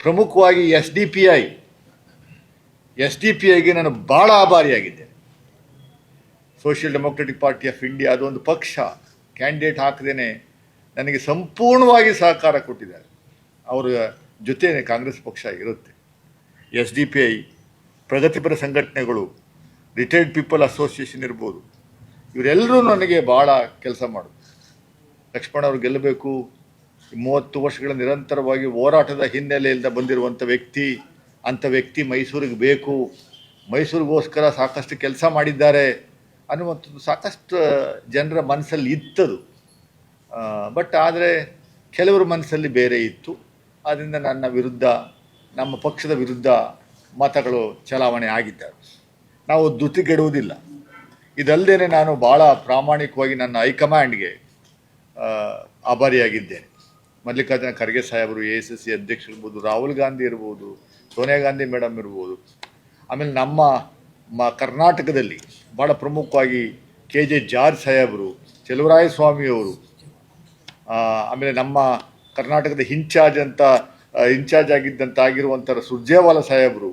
ಪ್ರಮುಖವಾಗಿ S D P ಐಗೆ ನಾನು ಭಾಳ ಆಭಾರಿಯಾಗಿದ್ದೇನೆ. Social democratic party of India ಅದೊಂದು ಪಕ್ಷ ಕ್ಯಾಂಡಿಡೇಟ್ ಹಾಕದೇನೆ ನನಗೆ ಸಂಪೂರ್ಣವಾಗಿ ಸಹಕಾರ ಕೊಟ್ಟಿದ್ದಾರೆ. ಅವರ ಜೊತೆ ಕಾಂಗ್ರೆಸ್ ಪಕ್ಷ ಇರುತ್ತೆ. ಎಸ್ ಡಿ ಪಿ ಐ, ಪ್ರಗತಿಪರ ಸಂಘಟನೆಗಳು, ರಿಟೈರ್ಡ್ ಪೀಪಲ್ ಅಸೋಸಿಯೇಷನ್ ಇರ್ಬೋದು, ಇವರೆಲ್ಲರೂ ನನಗೆ ಭಾಳ ಕೆಲಸ ಮಾಡೋದು. ಲಕ್ಷ್ಮಣ್ ಅವರು ಗೆಲ್ಲಬೇಕು, 30 ವರ್ಷಗಳ ನಿರಂತರವಾಗಿ ಹೋರಾಟದ ಹಿನ್ನೆಲೆಯಿಂದ ಬಂದಿರುವಂಥ ವ್ಯಕ್ತಿ, ಅಂಥ ವ್ಯಕ್ತಿ ಮೈಸೂರಿಗೆ ಬೇಕು, ಮೈಸೂರಿಗೋಸ್ಕರ ಸಾಕಷ್ಟು ಕೆಲಸ ಮಾಡಿದ್ದಾರೆ ಅನ್ನುವಂಥದ್ದು ಸಾಕಷ್ಟು ಜನರ ಮನಸ್ಸಲ್ಲಿ ಇತ್ತದು. ಬಟ್ ಆದರೆ ಕೆಲವರ ಮನಸ್ಸಲ್ಲಿ ಬೇರೆ ಇತ್ತು. ಆದ್ದರಿಂದ ನನ್ನ ವಿರುದ್ಧ, ನಮ್ಮ ಪಕ್ಷದ ವಿರುದ್ಧ ಮತಗಳು ಚಲಾವಣೆ ಆಗಿದ್ದಾರೆ. ನಾವು ಧೃತಿಗೆಡುವುದಿಲ್ಲ. ಇದಲ್ಲದೆ ನಾನು ಭಾಳ ಪ್ರಾಮಾಣಿಕವಾಗಿ ನನ್ನ ಹೈಕಮಾಂಡ್ಗೆ ಆಭಾರಿಯಾಗಿದ್ದೇನೆ. ಮಲ್ಲಿಕಾರ್ಜುನ ಖರ್ಗೆ ಸಾಹೇಬರು, AICC ಅಧ್ಯಕ್ಷರು ಇರ್ಬೋದು, ರಾಹುಲ್ ಗಾಂಧಿ ಇರ್ಬೋದು, ಸೋನಿಯಾ ಗಾಂಧಿ ಮೇಡಮ್ ಇರ್ಬೋದು, ಆಮೇಲೆ ನಮ್ಮ ಕರ್ನಾಟಕದಲ್ಲಿ ಭಾಳ ಪ್ರಮುಖವಾಗಿ KJ ಜಾರ್ಜ್ ಸಾಹೇಬರು, ಚೆಲುವರಾಯ ಸ್ವಾಮಿಯವರು, ಆಮೇಲೆ ನಮ್ಮ ಕರ್ನಾಟಕದ ಇನ್ಚಾರ್ಜ್ ಆಗಿರುವಂಥ ಸುರ್ಜೇವಾಲಾ ಸಾಹೇಬರು,